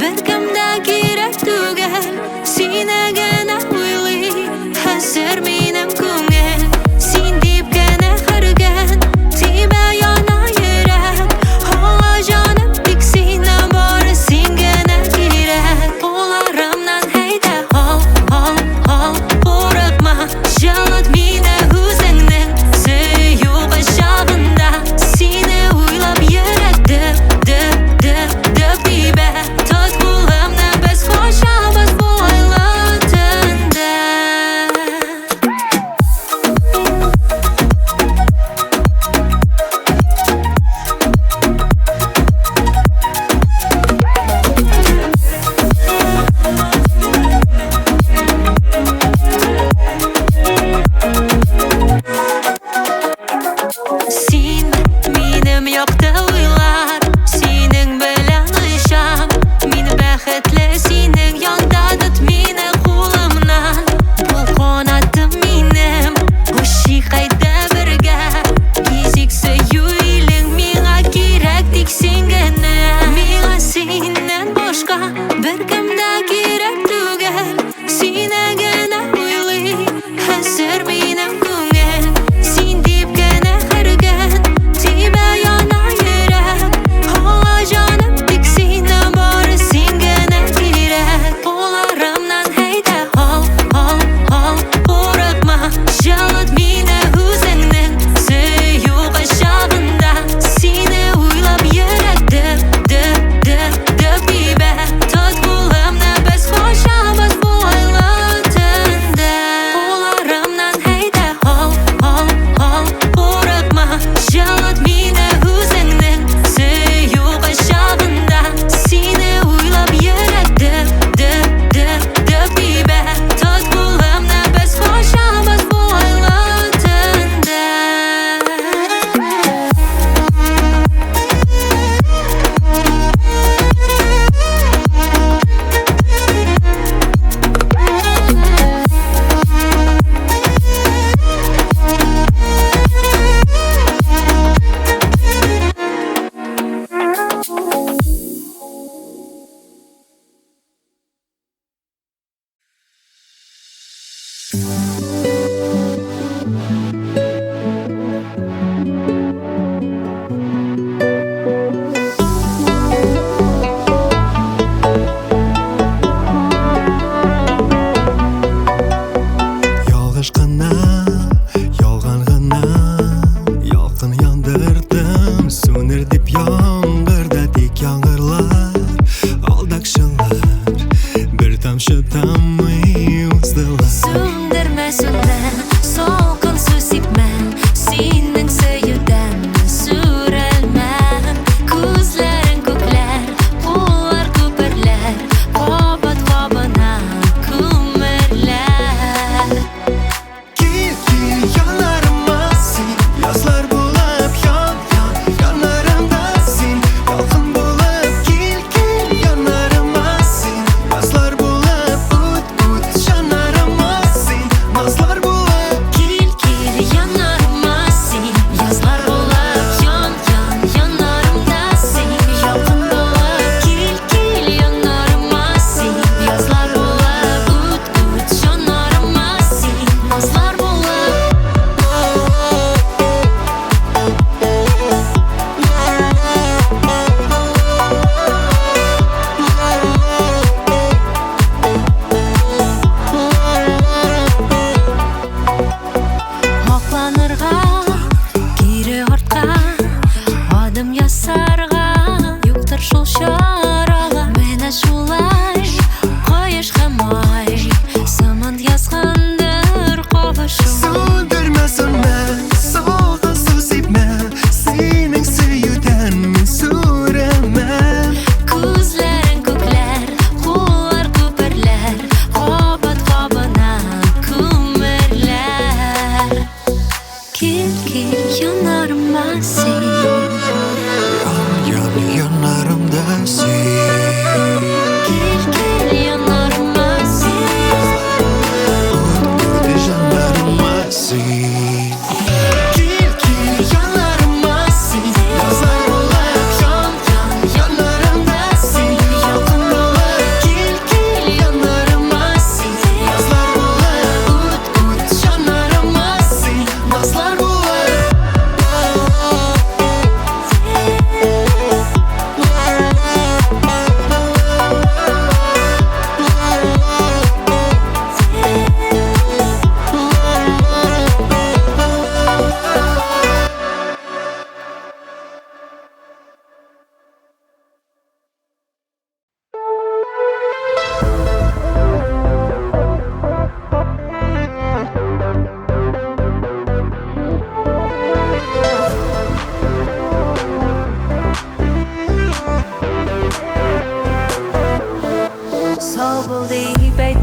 bir kimda kerak tugal. Senagina o'yli hazır mening ko'ngil. Sen deb gana hargan tiba yana yurak. Hola jonim tek sendan bori sengana kerak. Qo'llarimdan hayda hol qo'rqma. Jalat meni o'zingning suyuq quchog'inda. Seni o'ylab yurak dib tiba. Tut qo'limni biz qo'shamiz bo'yla tunda.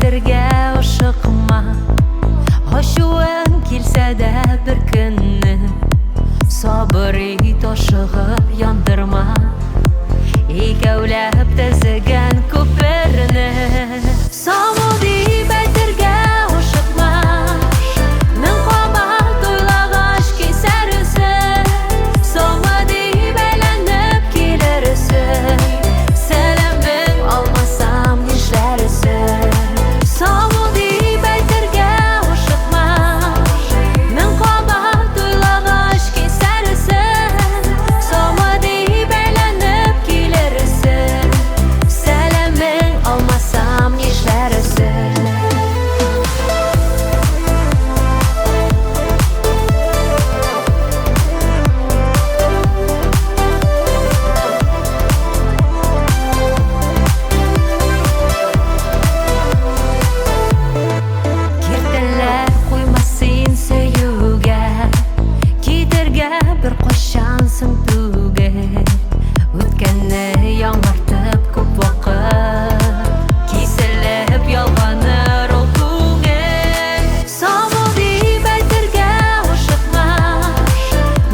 бәйтерге ашықма, ачуың килсә дә бер көнне, сабыр ит, ашыгып яндырма, икәүләп төзегән күперне. Саму дип бәйтерге ашықма, мең кабат уйлагач кисәрсең, саму дип әйләнеп килерсең, сәламең алмасам нишләрсең. Саму дип бәйтерге ашықма, мең кабат уйлагач кисәрсең, саму дип әйләнеп килерсең, сәламең алмасам нишләрсең. Киртәләр куймасын сөюгә, китергә бер качансың түгел, үткәнне яңартып күп вакыт, киселеп ялганыр ул күңел. Саму дип бәйтерге ашықма,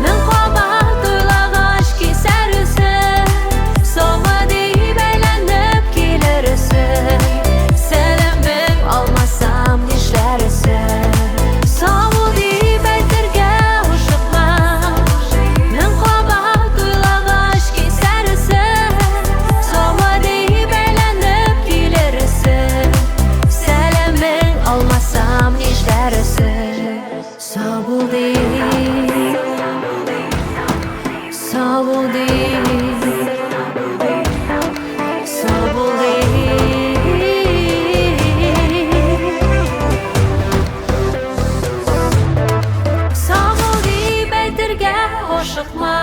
мең кабат уйлагач кисәрсең, саму дип әйләнеп килерсең, сәламең алмасам нишләрсең. Саму дип бәйтерге ашықма, мең кабат уйлагач кисәрсең, саму дип әйләнеп килерсең, сәламең алмасам нишләрсең. Саму дип, саму дип, саму дип. Саму дип бәйтерге ашықма,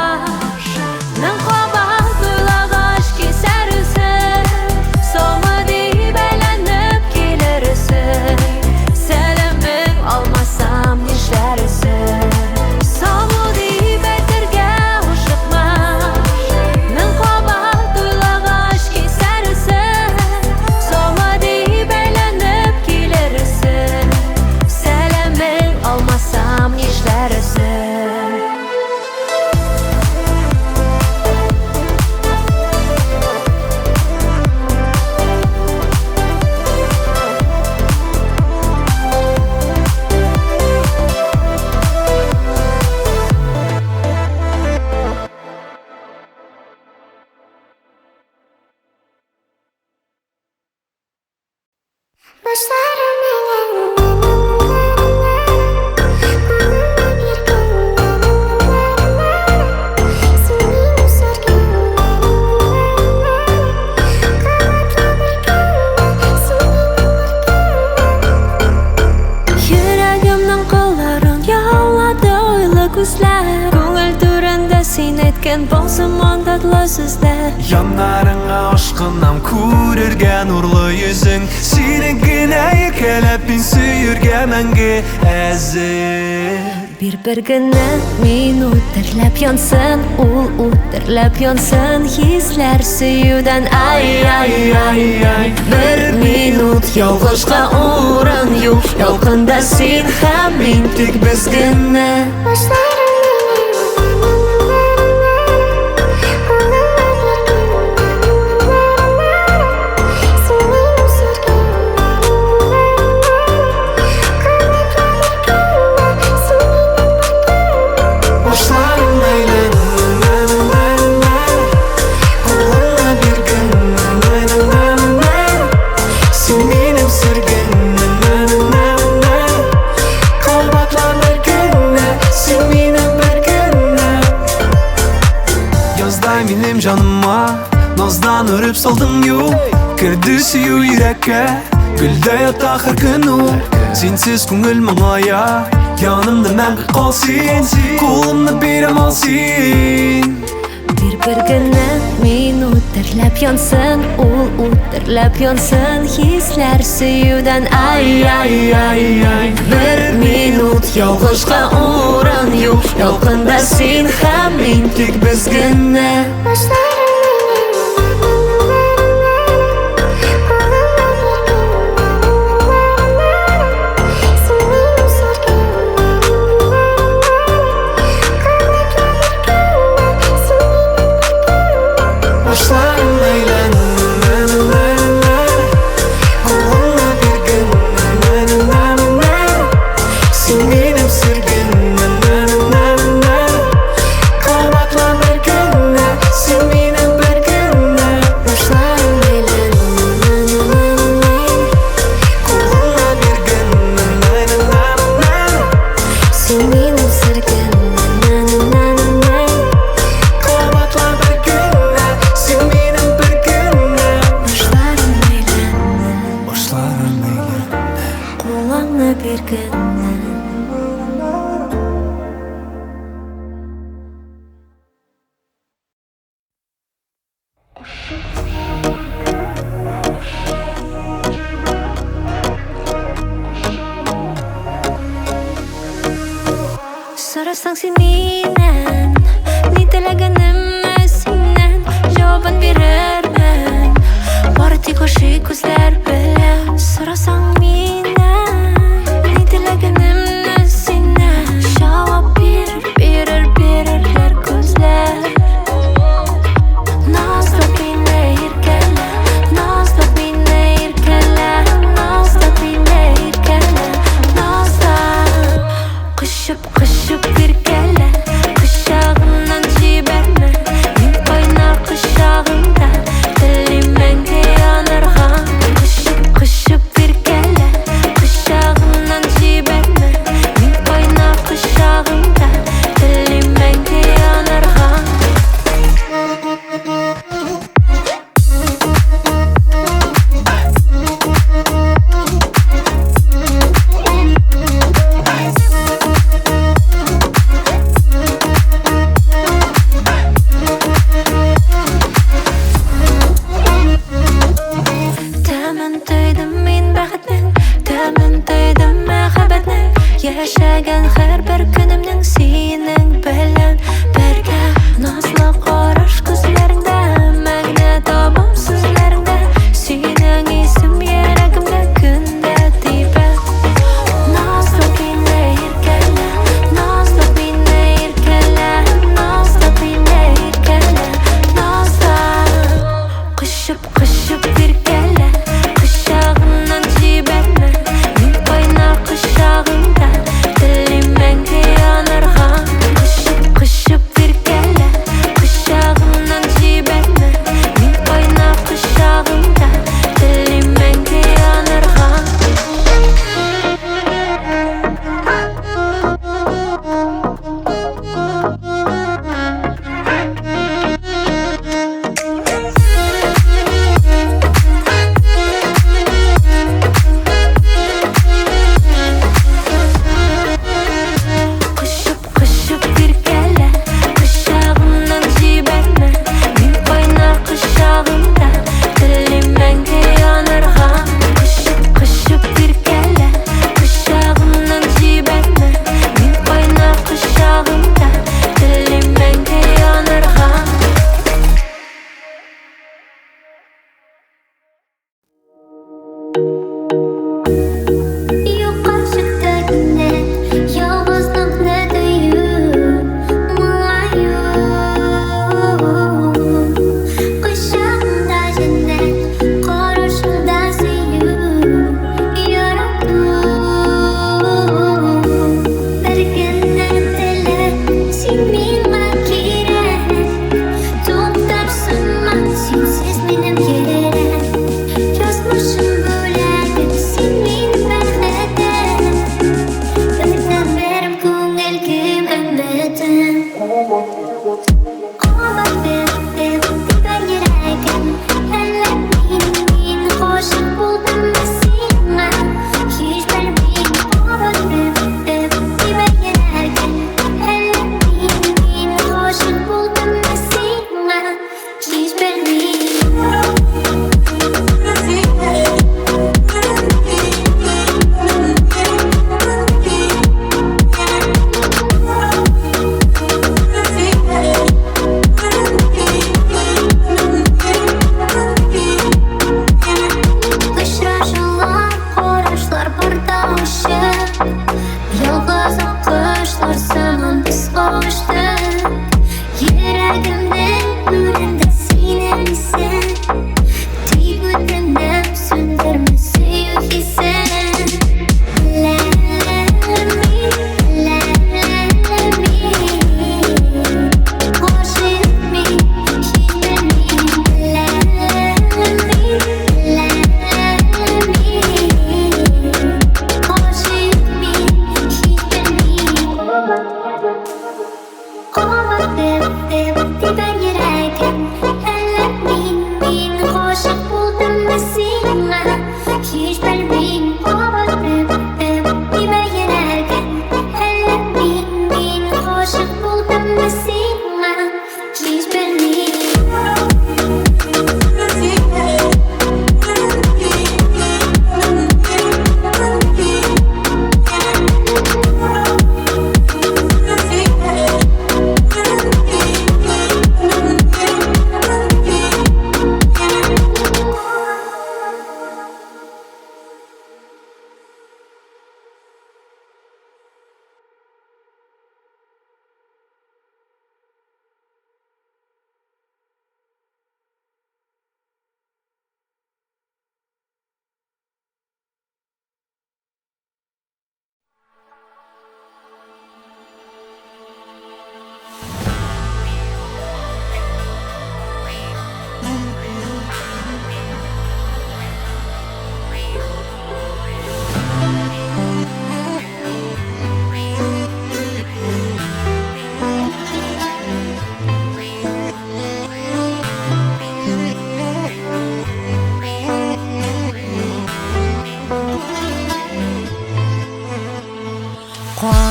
мең кабат уйлагач кисәрсең, саму дип әйләнеп килерсең, сәламең алмасам нишләрсең. Саму дип бәйтерге ашықма, мең кабат уйлагач кисәрсең, саму дип әйләнеп килерсең, сәламең алмасам нишләрсең. Йөрәгемнең кылларын яулады ойлы күзләр, күңел түрендә син әйткән балсыман татлы сүзләр. Яннарыңа ашкынам күрергә нурлы йөзең, сине генә екәләп мин сөергә мәңге әзер. Бер генә минут терләп янсын, ул үтерләп янсын, хисләр сөюдән. Ай, ай, ай, ай. Бер минут ялгышка урын юк, ялкында син һәм мин, тик без генә. Минем жаныма наздан өріп салдың ю, кірді сүю йөрәккә, гөлдә ята һәр көн ул. Синсез күңел моңая, янымда мәңге кал син, кулымны бирәм ал син. Бер генә минут терләп янсын, ул үтерләп янсын, хисләр сөюдән. Ай, ай, ай, ай. Бер минут ялгышка урын юк, ялкында син һәм мин, тик без генә. Сұрасаң сен менен, не тілегенімді сенен жауабын берермін. Бары тек аши көздер білем. Сұрасаң менен, не тілегенімді сенен жауап берерлер көздер. Назлап мені еркеле, назлап мені еркеле, назлап мені еркеле, назлап. Құшып еркеле, құшағымнан жіберме. Мен қойнар құшағымда, тілеймін мәңгі янарған. Құшып еркеле, құшағымнан жіберме. Мен қойнар құшағымда, тілеймін мәңгі янарған. Тәмін тойдым мен бақытның, тәмін тойдым махаббатның. Яшаған әрбір күнімнің сенің білән бірге. Назлы қараш көзлеріңді, мәңгі табам сөздеріңді. Сенің есім ерегімді күнде типіп. Назлап мені еркеле, назлап мені еркеле, назлап мені еркеле, назлап. Құшып еркеле, құшағымнан жіберме. Мен қойнар құшағымда, тілеймін мәңгі янарған. Құшып еркеле, құшағымнан жіберме. Мен қойнар құшағымда, тілеймін мәңгі янарған. Құшып еркеле, құшағымнан жіберме. Мен қойнар құшағымда, тілеймін мәңгі янарған. Құшып еркеле, құшағымнан жіберме. Мен қойнар құшағымда, тілеймін мәңгі янарған. Yok artık ne, yalnızlık ne diyor muayyu. Kışında cennet, karşında seyu yarattı. Bergenden tele, sinmeme gerek. Toptarsın sensiz benim gerek. Yazmışım böyle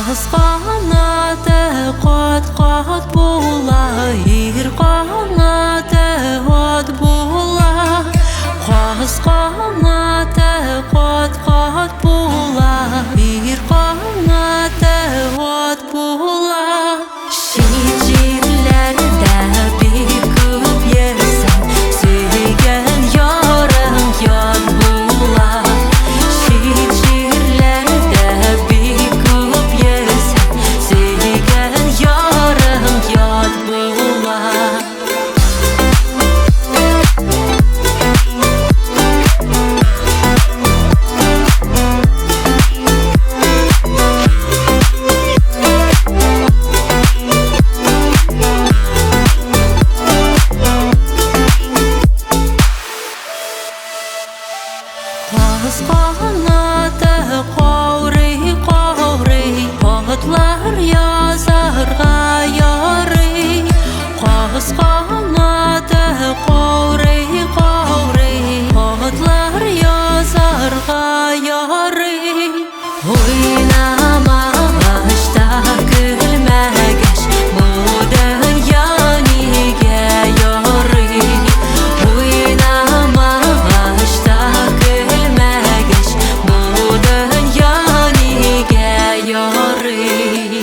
Қаз қанаты қот-қот була, егер қанаты от була. Қаз қанаты қот-қот була, егер қанаты от була. Шет жерлерде бек көп ерсің, сүйген ярың ят була. Шет жерлерде бек көп ерсің, сүйген ярың ят була. Қаз қанаты қаурый-қаурый, отлар язарға ярый. Қаз қанаты қаурый-қаурый, отлар язарға ярый. Ойнамағаш та күлмәгәш, бұл дөнья неге ярый. Ойнамағаш та күлмәгәш, бұл дөнья неге ярый.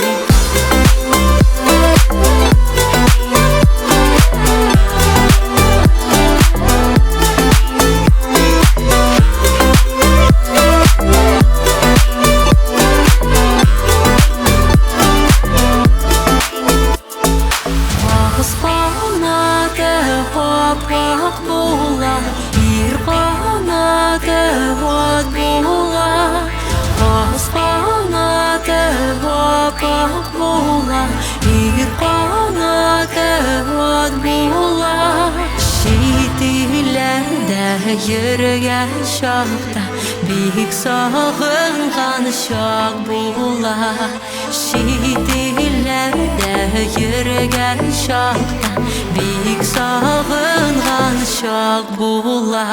Қаз қанаты қап-қақ була, егер қанаты от була. Қаз қанаты қап-қақ була, егер қанаты от була. Шет үйлерде жүрген шақта бек сағынған шақ була. Шет үйлерде жүрген шақта бек сағынған шақ була.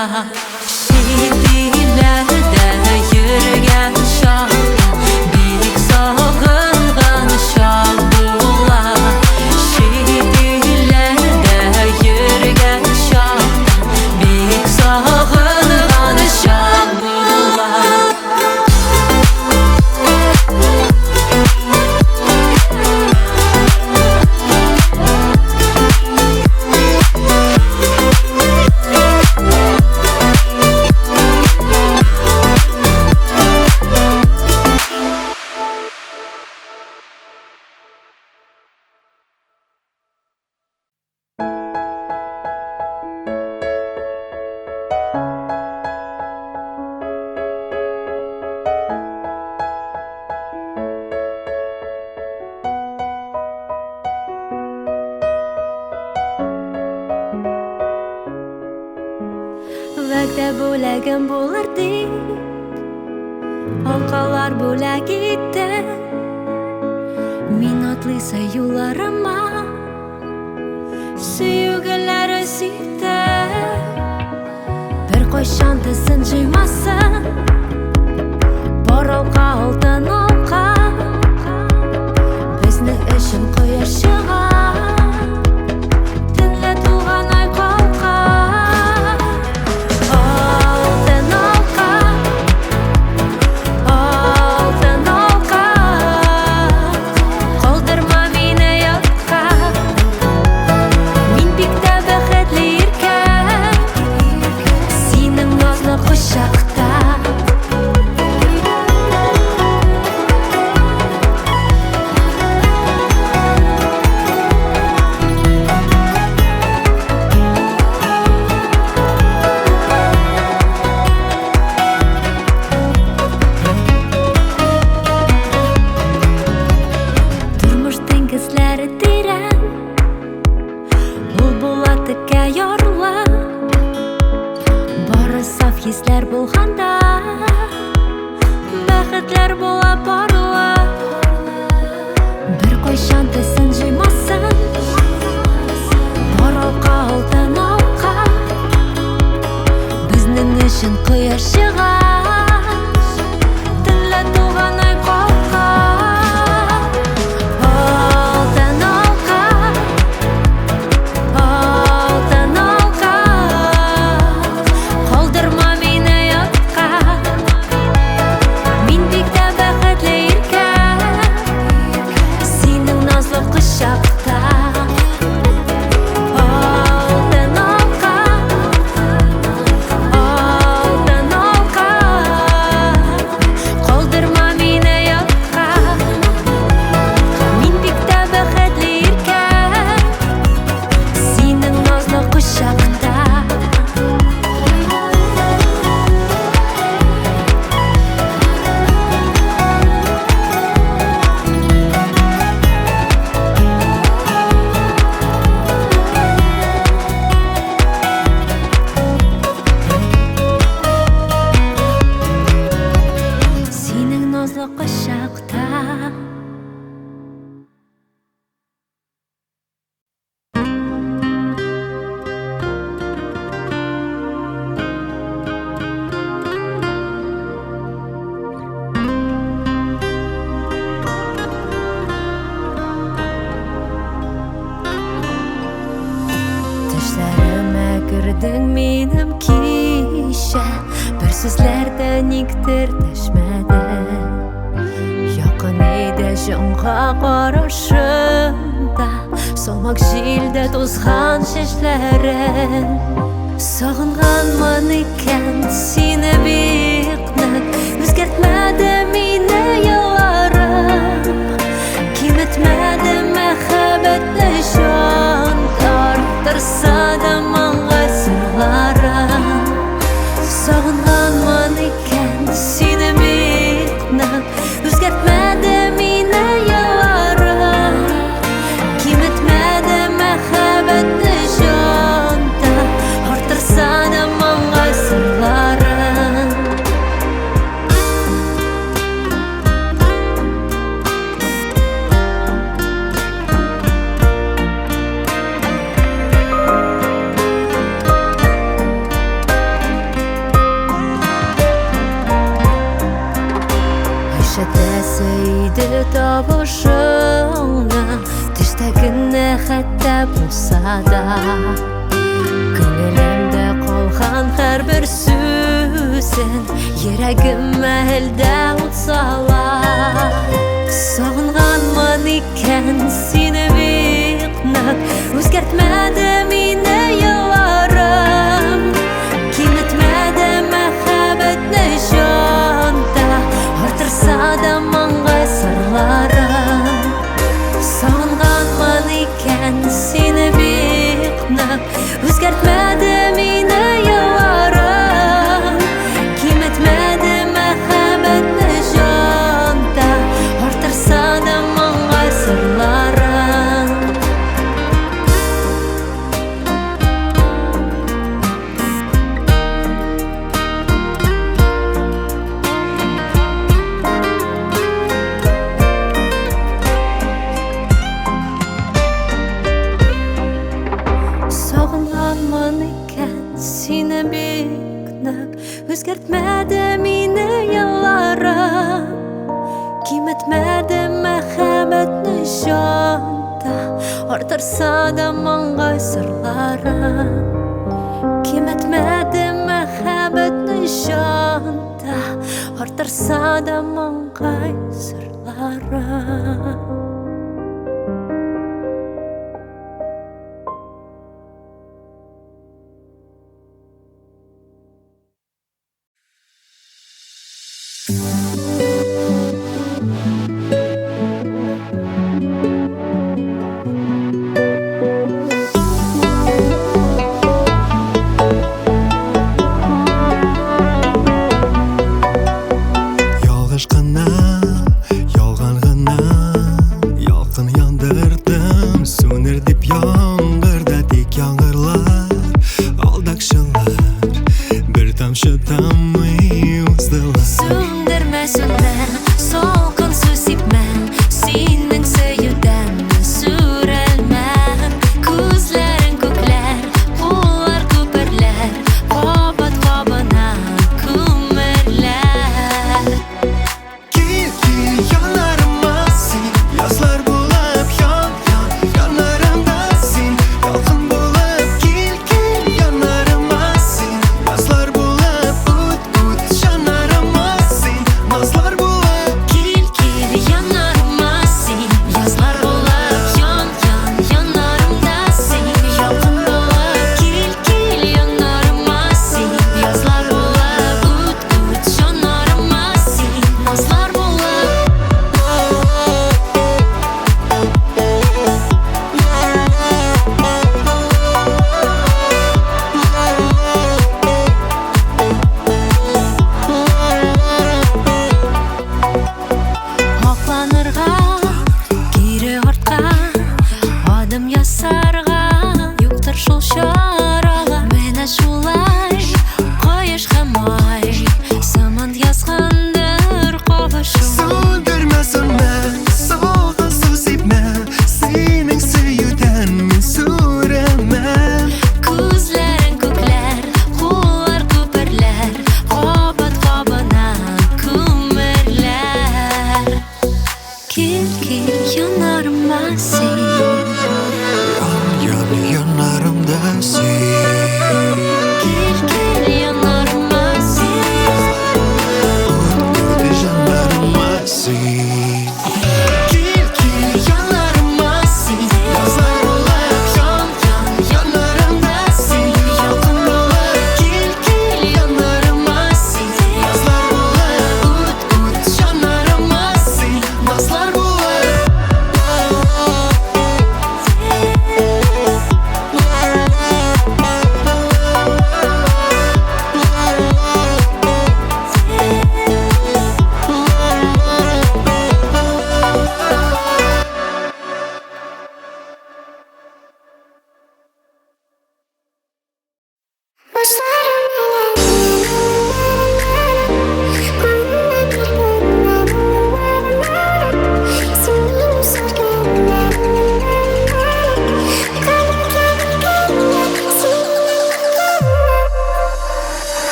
Шет үйлерде жүрген шақта бек сағынған шақ була. Шет үйлерде жүрген шақта бек сағынған шақ була. Вәгъдә бүләгем булыр дип, алкалар бүләк итте. Мин атлыйса юлларыма, сөйгеләре сипте. Бер кайчан тезен җыймасын, бар алка алтын алка. Безнең өчен кояш чыга, төнлә туган ай калка. Хисләр булганда, бәхетләр була барлы. Бер кайчан тезен җыймасын, бар алка алтын алка. Безнең өчен кояш чыга, төнлә туган ай калка. Сүзләрдә никтер дәшмәде Якын иде җанга карашында Салмак җилдә тузган чәчләрен Сагынганмын икән сине бик нык Үзгәртмәде мине елларым Киметмәде мәхәббәтне җан Арттырса да моңа сырларым Сагынганмын икән сине бик нык Үзгәртмәде мине елларым Киметмәде мәхәббәтне җан Арттырса да моңа сырларым Ишетәсе иде табышыңны Төштәгенә хәтта булса да Күңелемдә калган һәрбер сүзең Йөрәгемә әлдә ут сала Сагынганмын икән сине бик нык Үзгәртмәде мине елларым Киметмәде мәхәббәтне җанда Арттырса да моңа сырларым Сагынганмын икән сине бик нык Үзгәртмәде мине елларым Киметмәде мәхәббәтне җанда Арттырса да моңа сырларым Сагынганмын икән сине бик нык Үзгәртмәде мине елларым Киметмәде мәхәббәтне җанда Арттырса да моңа сырларым Киметмәде мәхәббәтне җанда Арттырса да моңа сырларым Ялгыш кына, ялган гына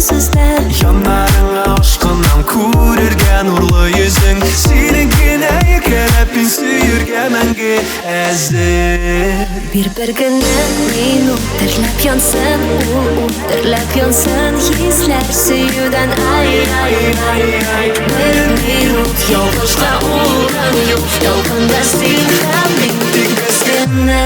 сүзле. Яннарыңа ашкыннан күрергә нурлы йөзең, синең генә иркәләп мин сөергә мәңге әзер. Bir генә минут терләп янсын, ул терләп янсын, хисләр сөюдән ай. Bir минут ялгышка урын юк, ялгында син һәм мин тик без генә.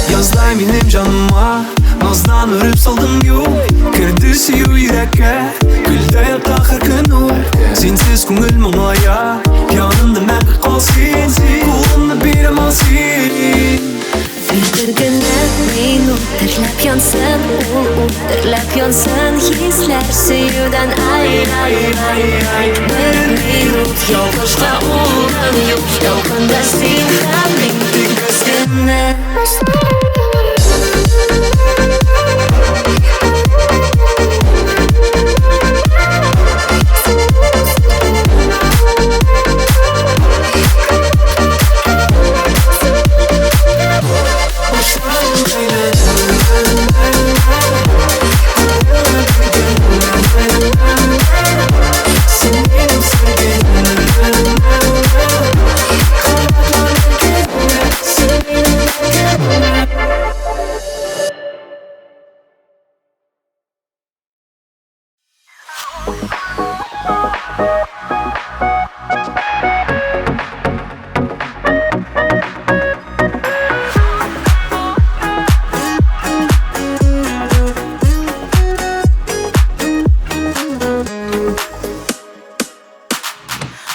Яздай минем жаныма, наздан үріп салдың ю, кірді сүйу йөрәккә, гөлдә ята һәр көн ул. Синсез күңел моңая, янымда мәңге калсын, кулымны бирәм алсын. Bir генә минут терләп янсын, ул терләп янсын, хисләр сөюдән ай. Bir минут ялгышка урын юк, ялгында син һәм мин тик без генә.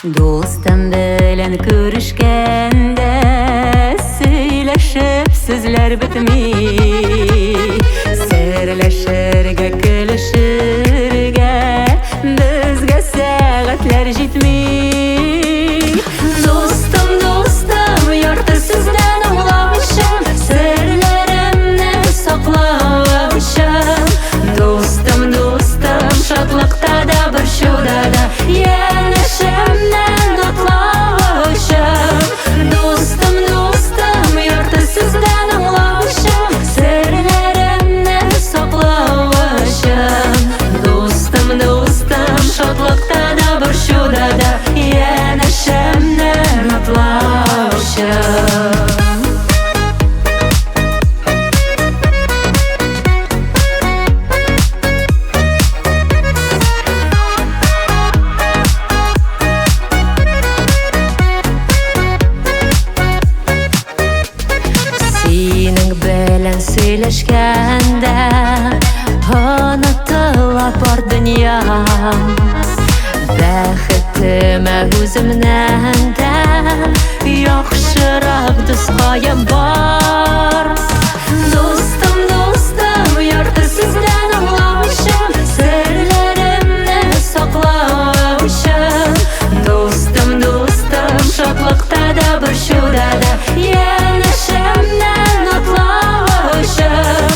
Dostum белән күрешкәндә, сөйләшеп сүзләр бетми, серләшергә, көлешергә, безгә сәгатьләр җитми. Достым, ярты сүздән аңлавычым, серләремне саклавычым. Достым, шатлыкта да, борчуда да, янәшәмнән атлавычым. Достым, ярты сүздән аңлавычым, серләремне саклавычым. Достым, шатлыкта да, борчуда да, янәшәмнән атлавычым. Синең белән сөйләшкәндә, онытыла бар дөньям. Бәхетемә үземнән дә яхшырак дускаем бар. Достым, ярты сүздән аңлавычым, серләремне саклавычым. Достым, шатлыкта да, борчуда да, янәшәмнән атлавычым.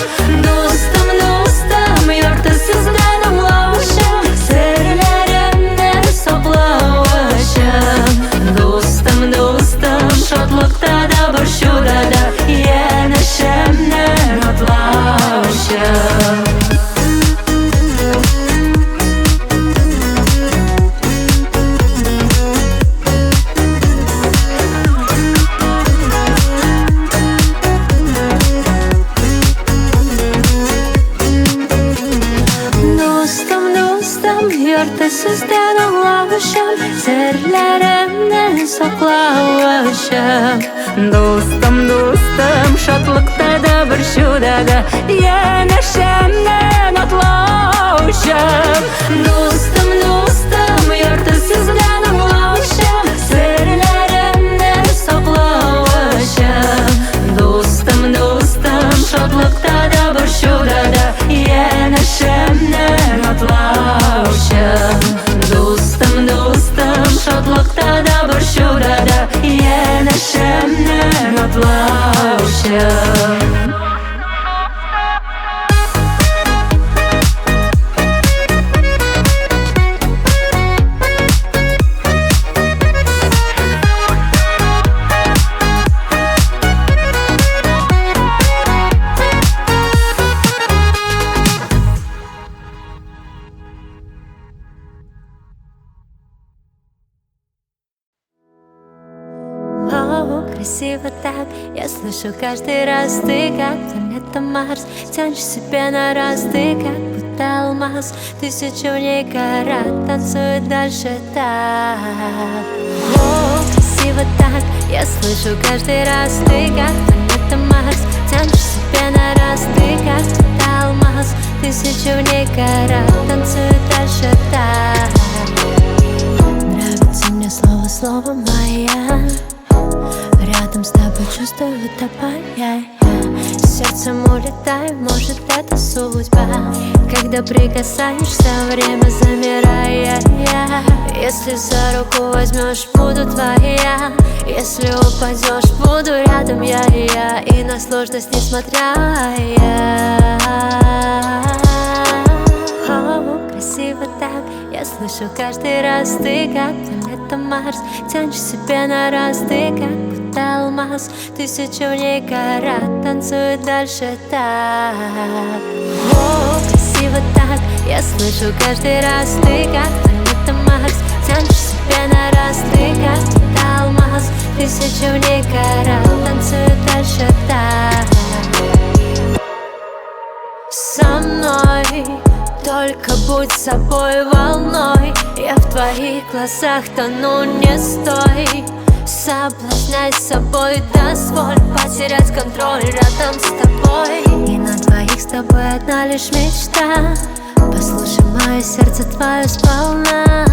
Достым, ярты сүздән аңлавычым, серләремне саклавычым. Достым, шатлыкта да, борчуда да, янәшәмнән атлавычым. Dostum, ярты сүздән аңлавычым, серләремне саклавычым. Достым, шатлыкта да, борчуда да, янәшәмнән атлавычым. Достым, ярты сүздән аңлавычым, серләремне саклавычым. Достым, шатлыкта да, борчуда да, янәшәмнән красиво так. Я слышу каждый раз, ты как планета Марс. Тянешь себя на раз, ты как будто алмаз. Тысячу ней карат танцует дальше так. О, красиво так. Я слышу каждый раз, ты как планета Марс. Тянешь себя на раз, ты как будто алмаз. Тысячу ней карат танцует дальше так. Нравится мне слово моя. Рядом с тобой чувствую, утопая. Сердцем улетаю, может это судьба. Когда прикасаешься, время замирает. Если за руку возьмешь, буду твоя. Если упадешь, буду рядом я. И на сложность несмотря красиво так. Я слышу каждый раз, ты как планета Марс. Тянешь себя на раз, ты как будто алмаз. Тысячу ней карат танцует дальше так. О, красиво так. Я слышу каждый раз, ты как планета Марс. Тянешь себя на раз, ты как будто алмаз. Тысячу ней карат танцует дальше так. Со мной только будь собой волной. Я в твоих глазах тону, не стой. Соблазняй собой, дозволь потерять контроль рядом с тобой. И на двоих с тобой одна лишь мечта. Послушай мое сердце твое сполна.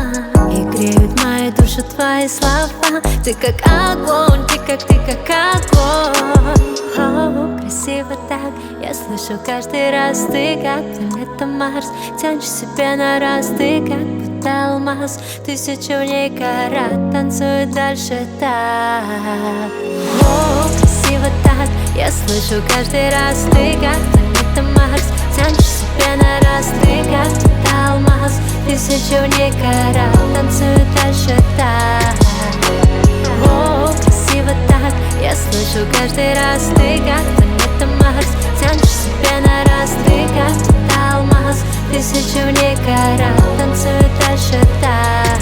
И греют мою душу твои слова. Ты как огонь, ты как огонь. О, красиво так. Я слышу каждый раз, ты как планета Марс. Тянешь себя на раз, ты как будто алмаз. Тысячу ней карат танцует дальше так. О, красиво так. Я слышу каждый раз, ты как планета Марс. Тянешь себя на раз, ты как будто алмаз. Тысячу ней карат танцует дальше так. О, красиво так. Я слышу каждый раз, ты как планета Марс. Тянешь себя на раз, ты как будто алмаз. Тысячу ней карат танцует дальше так.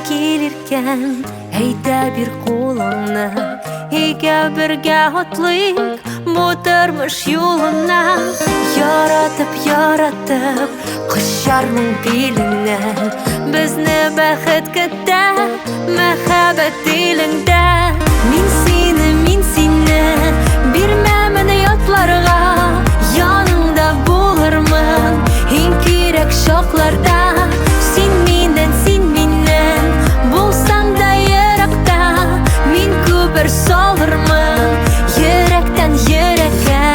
Келеркен, әйдә бир кулыңны. Игә бергә атлыйк бу тормыш юлына. Яратып, кочармын билеңнән. Безне бәхет көтә, мәхәббәт илеңдә. Мин сине бирмәмен ятларга. Яныңда булырмын иң кирәк чакларда. Син миннән булсаң да еракта. Мин күпер салырмын йөрәктән йөрәккә.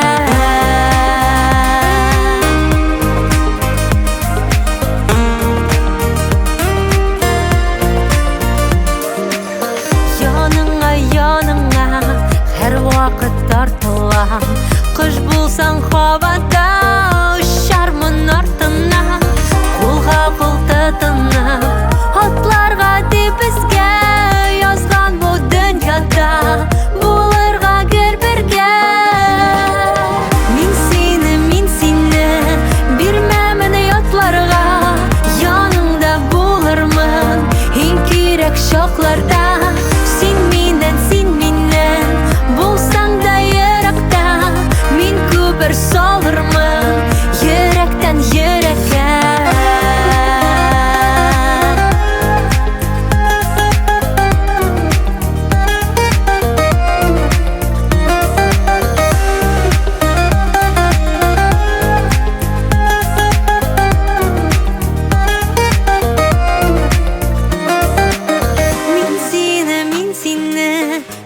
Яныңа һәр вакыт тартылам. Кыш булсаң һавада, очармын артына. Кулга кул тотынып, атларга дип безгә язган бу дөньяда. Булырга гер бергә. Мин сине бирмәмен ятларга. Яныңда булырмын иң кирәк чакларда. Син миннән булсаң да еракта. Мин күпер салырмын йөрәктән йөрәккә.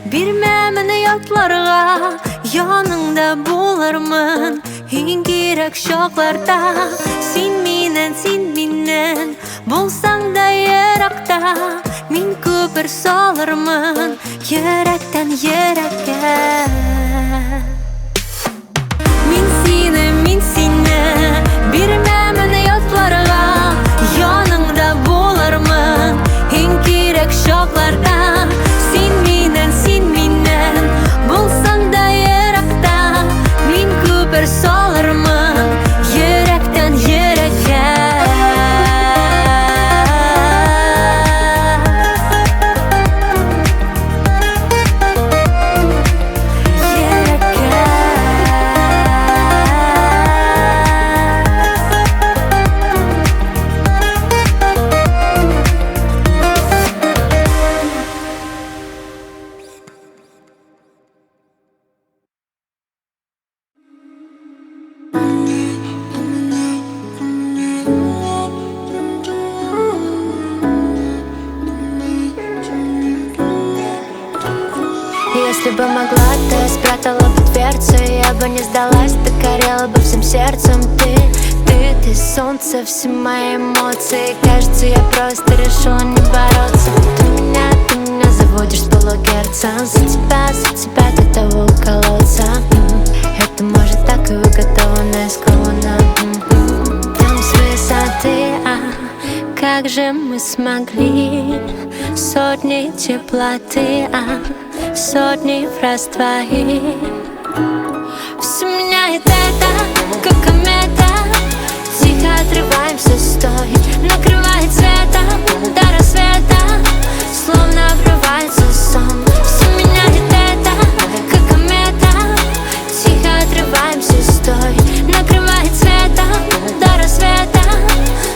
Бирмәмен ятларга. Яныңда булырмын иң кирәк чакларда. Син миннән булсаң да еракта. Мин күпер салырмын йөрәктән йөрәккә. Если бы могла, то я спрятала бы дверцу. Я бы не сдалась, ты горела бы всем сердцем. Ты солнце, все мои эмоции. Кажется, я просто решила не бороться. Ты меня заводишь с полугерца. За тебя до того колодца. Это может так и уготовано, сковано. Там с высоты, как же мы смогли? Сотни теплоты, сотни фраз твоих. Все меняет это, как комета. Тихо отрываемся, стой. Накрывает светом до рассвета, словно обрывается сон. Все меняет это, как комета. Тихо отрываемся, стой. Накрывает светом до рассвета,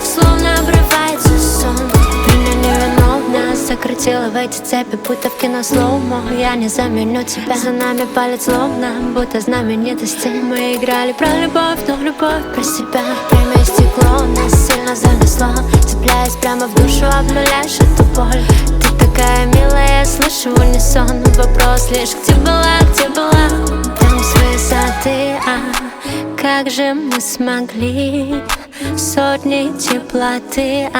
словно обрывается сон. Меня невиновно закрутила в эти цепи, будто в кино слоумо. Я не заменю тебя, за нами палец словно, будто знаменитости. Мы играли про любовь, но любовь про себя. Время истекло, нас сильно занесло. Цепляясь прямо в душу, обнуляешь эту боль. Ты такая милая, я слышу унисон. Вопрос лишь, где была, где была? Там с высоты, как же мы смогли? Сотни теплоты,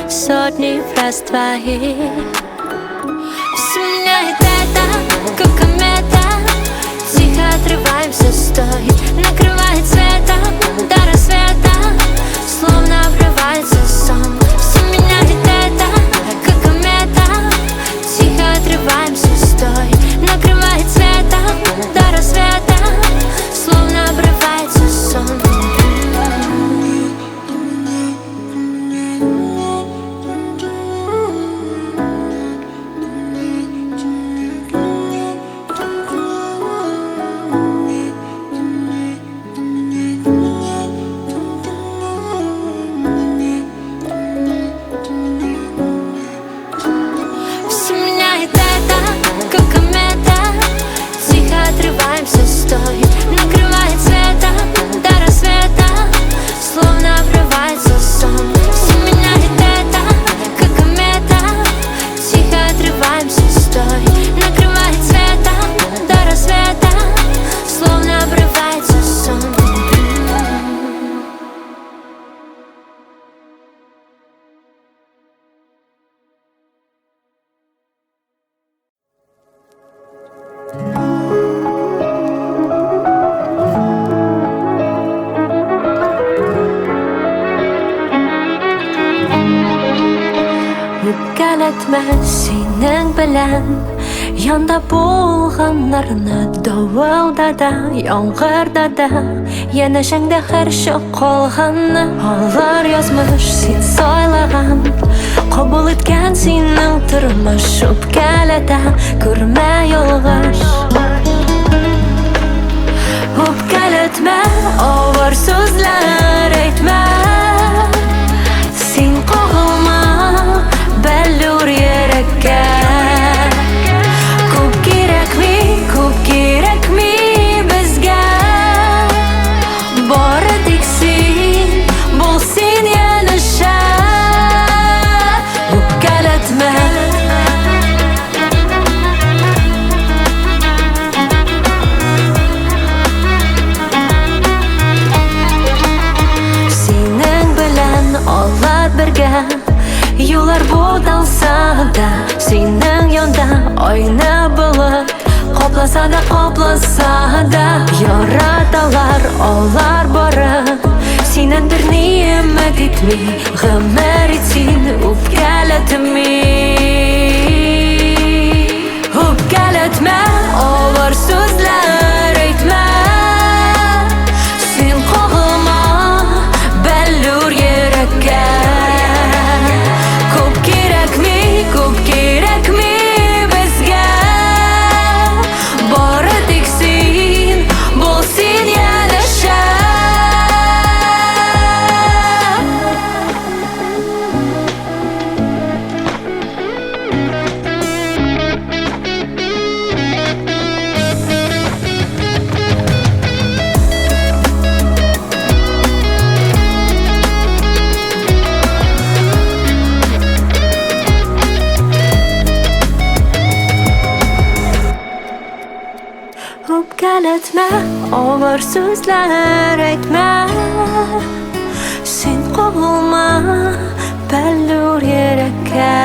сотни фраз твоих. Все меняет это, как комета. Тихо отрываемся, стой. Накрывает светом до рассвета, словно обрывается сон. Все меняет это, как комета. Тихо отрываемся, стой. Накрывает светом до рассвета, словно обрывается сон. Стой, накрывает светом до рассвета, словно обрывается сон. Все меняет это, как комета. Тихо отрываемся, стой. Накрывает светом до рассвета, словно обрывается сон. Үпкәләтмә синең белән янда булганнарны, давылда да, яңгырда да, янәшәңдә һәрчак калганны. Алар язмыш, син сайлаган, кабул иткән синең тормыш. Үпкәләтә, күрмә ялгыш. Үпкәләтмә, авыр сүзләр әйтмә. Син кагылма бәллүр йөрәккә. Күп кирәкми безгә. Бары тик син, бул син янәшә. Үпкәләтмә. Синең белән алар бергә, юллар будалса да, синең янда айны булып капласа да, яраталар алар бары. Синнән берни өмет итми, гомер итсин үпкәләтми. Үпкәләтмә, авыр сүзләр әйтмә. Син кагылма бәллүр йөрәккә. Күп кирәкми безгә. Бары тик син, бул син янәшә. etme, ağır sözler etme. Sen kovulma, bellur yerekə.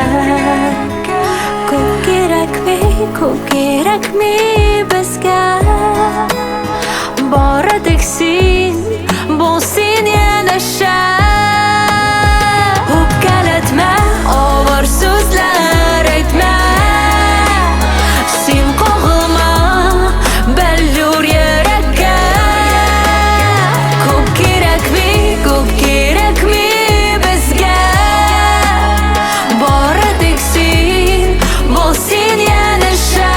Çok gerek mi bizge? Bara diksin, bulsin yenişe. Hukkel etme, ağır sözler etme. Sen kovulma, bellur yerekə. Çok gerek mi bizge? Bara diksin, bulsin yenişe.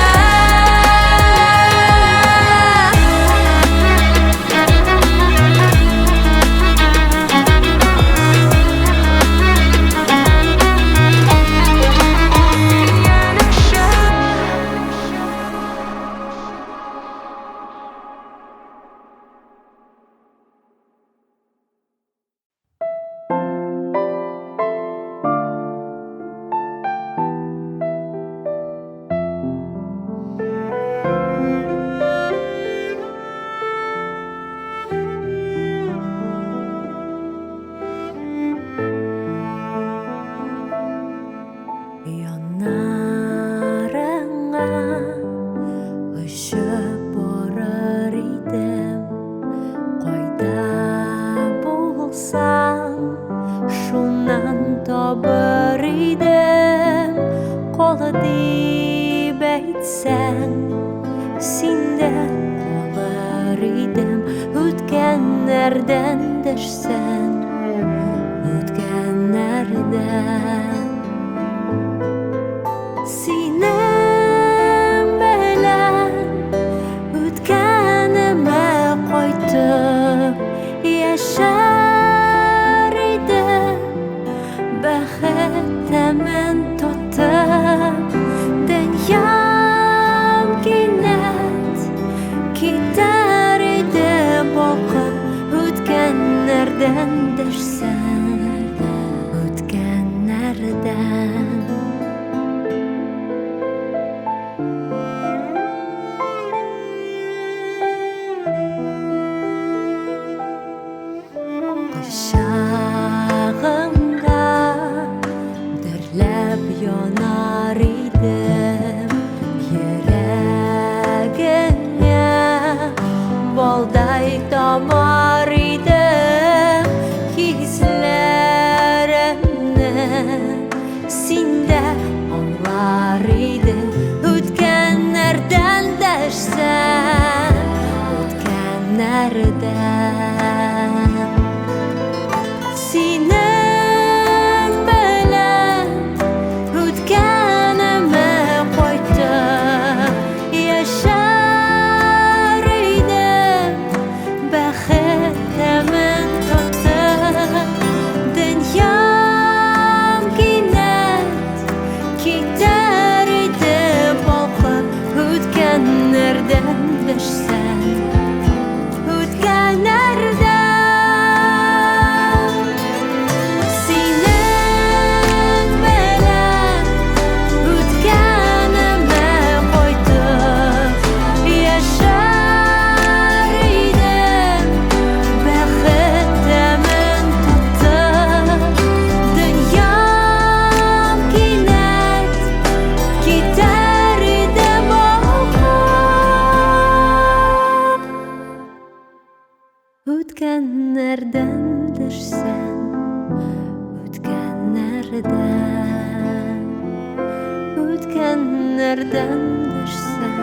Neredendir sen?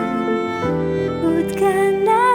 Ötkenler